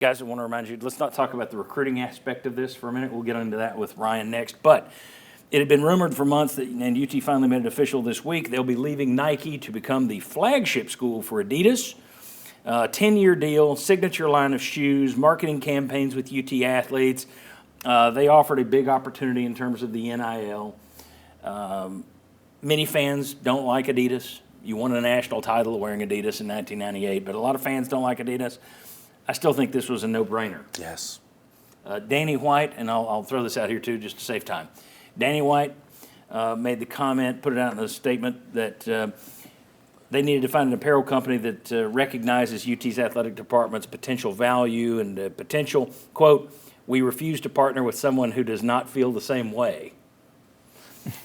Guys, I want to remind you, let's not talk about the recruiting aspect of this for a minute. We'll get into that with Ryan next. But it had been rumored for months, and UT finally made it official this week, they'll be leaving Nike to become the flagship school for Adidas. 10-year deal, signature line of shoes, marketing campaigns with UT athletes. They offered a big opportunity in terms of the NIL. Many fans don't like Adidas. You won a national title wearing Adidas in 1998, but a lot of fans don't like Adidas. I still think this was a no-brainer. Yes. Danny White, and I'll throw this out here too just to save time. Danny White made the comment, put it out in a statement that they needed to find an apparel company that recognizes UT's athletic department's potential value and potential, quote, "We refuse to partner with someone who does not feel the same way."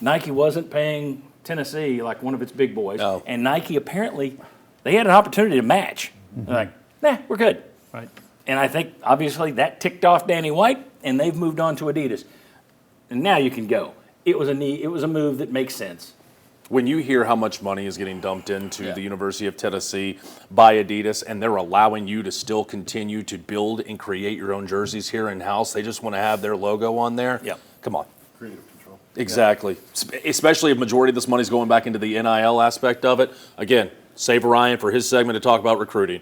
Nike wasn't paying Tennessee like one of its big boys, No. and Nike apparently, they had an opportunity to match. They're like, nah, we're good. Right. And I think, obviously, that ticked off Danny White, and they've moved on to Adidas. And now you can go. It was a move that makes sense. When you hear how much money is getting dumped into the University of Tennessee by Adidas, and they're allowing you to still continue to build and create your own jerseys here in-house, they just want to have their logo on there. Yeah. Come on. Creative control. Exactly. Especially if majority of this money is going back into the NIL aspect of it. Again, save Ryan for his segment to talk about recruiting.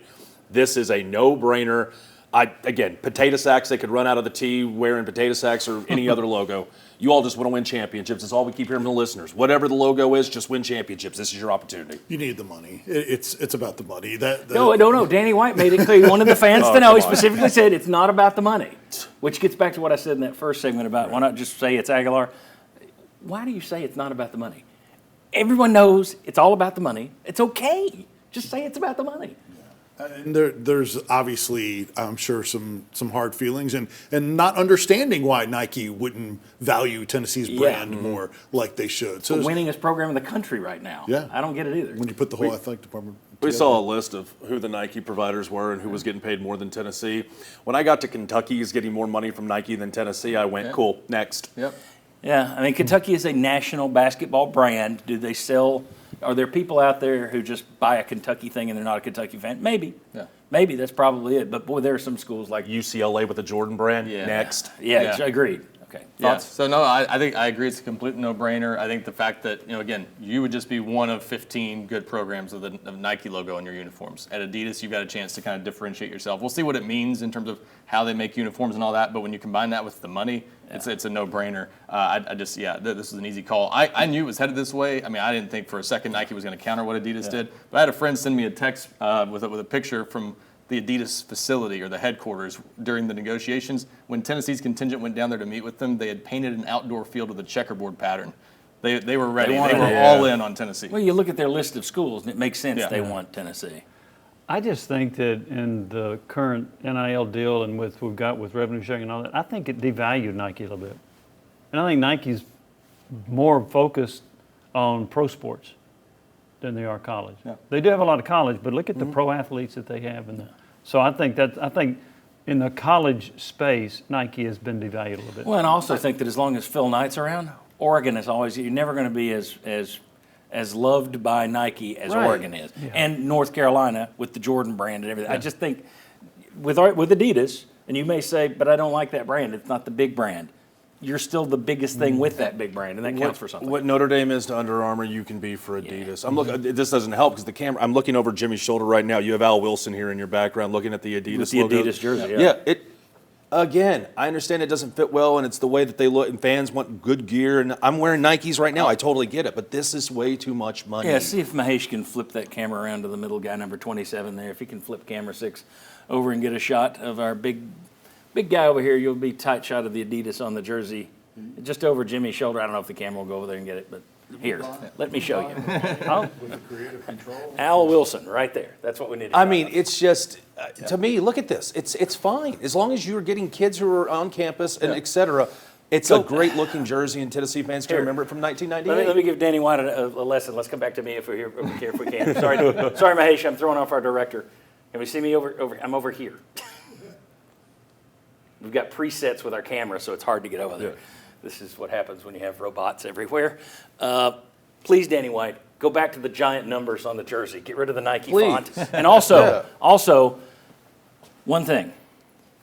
This is a no-brainer. Again, potato sacks, they could run out of the tee wearing potato sacks or any other logo. You all just want to win championships. That's all we keep hearing from the listeners. Whatever the logo is, just win championships. This is your opportunity. You need the money. It's about the money. No. Danny White made it clear. He wanted the fans to know. He specifically said it's not about the money, which gets back to what I said in that first segment about why not just say it's Aguilar. Why do you say it's not about the money? Everyone knows it's all about the money. It's okay. Just say it's about the money. And there's obviously, I'm sure, some hard feelings and not understanding why Nike wouldn't value Tennessee's brand more like they should. So The winningest program in the country right now. Yeah. I don't get it either. when you put the whole athletic department We together. saw a list of who the Nike providers were and who was getting paid more than Tennessee. When I got to Kentucky is getting more money from Nike than Tennessee, I went, cool, next. Yep. Yeah, I mean, Kentucky is a national basketball brand. Do they sell? Are there people out there who just buy a Kentucky thing and they're not a Kentucky fan? Maybe. Yeah. Maybe that's probably it. But boy, there are some schools like UCLA with the Jordan brand, Yeah. next. Yeah, Yeah. agreed. Okay. Yeah. Thoughts? So no, I think I agree. It's a complete no-brainer. I think the fact that again, you would just be one of 15 good programs of the Nike logo on your uniforms. At Adidas, you've got a chance to kind of differentiate yourself. We'll see what it means in terms of how they make uniforms and all that. But when you combine that with the money, it's a no-brainer. This is an easy call. I knew it was headed this way. I mean, I didn't think for a second Nike was going to counter what Adidas did. But I had a friend send me a text with a picture from the Adidas facility or the headquarters during the negotiations. When Tennessee's contingent went down there to meet with them, they had painted an outdoor field with a checkerboard pattern. They were ready. They were all in on Tennessee. Well, you look at their list of schools, and it makes sense Yeah. they want Tennessee. I just think that in the current NIL deal and with we've got with revenue sharing and all that, I think it devalued Nike a little bit. And I think Nike's more focused on pro sports than they are college. Yeah. They do have a lot of college, but look at the pro athletes that they have. So I think in the college space, Nike has been devalued a little bit. Well, and I also think that as long as Phil Knight's around, Oregon is always, you're never going to be as loved by Nike as Right. Oregon is. Yeah. And North Carolina with the Jordan brand and everything. I just think with Adidas, and you may say, but I don't like that brand. It's not the big brand. You're still the biggest thing with that big brand, and that counts for something. What Notre Dame is to Under Armour, you can be for Adidas. I'm looking. This doesn't help because the camera. I'm looking over Jimmy's shoulder right now. You have Al Wilson here in your background, looking at the Adidas With the logo. Adidas jersey, Yeah. Again, I understand it doesn't fit well, and it's the way that they look, and fans want good gear. And I'm wearing Nikes right now. I totally get it, but this is way too much money. Yeah, see if Mahesh can flip that camera around to the middle guy, number 27 there. If he can flip camera 6 over and get a shot of our big guy over here, you'll be tight shot of the Adidas on the jersey. Just over Jimmy's shoulder. I don't know if the camera will go over there and get it, but here, let me show you. Al Wilson, right there. That's what we need to I mean, it's just, to me, look at this. It's fine. As long as you're getting kids who are on campus and et cetera, it's a great-looking jersey, and Tennessee fans can remember it from 1998. Let me give Danny White a lesson. Let's come back to me if we can. Sorry, Mahesh, I'm throwing off our director. Can we see me over? I'm over here. We've got presets with our camera, so it's hard to get over there. This is what happens when you have robots everywhere. Please, Danny White, go back to the giant numbers on the jersey. Get rid of the Nike font. And also, one thing.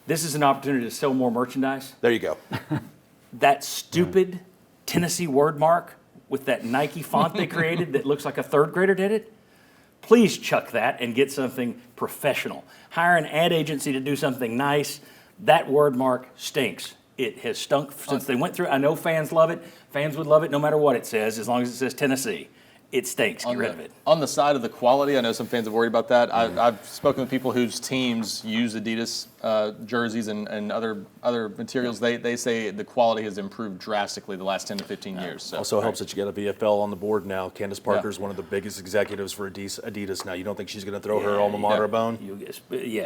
This is an opportunity to sell more merchandise. There you go. That stupid Tennessee word mark with that Nike font they created that looks like a third grader did it, please chuck that and get something professional. Hire an ad agency to do something nice. That word mark stinks. It has stunk since they went through. I know fans love it. Fans would love it no matter what it says, as long as it says Tennessee. It stinks. Get rid of it. On the side of the quality, I know some fans have worried about that. I've spoken with people whose teams use Adidas jerseys and other materials. They say the quality has improved drastically the last 10 to 15 years. So. Also helps that you got a VFL on the board now. Candace Parker is one of the biggest executives for Adidas now. You don't think she's going to throw her alma mater a bone? Yeah,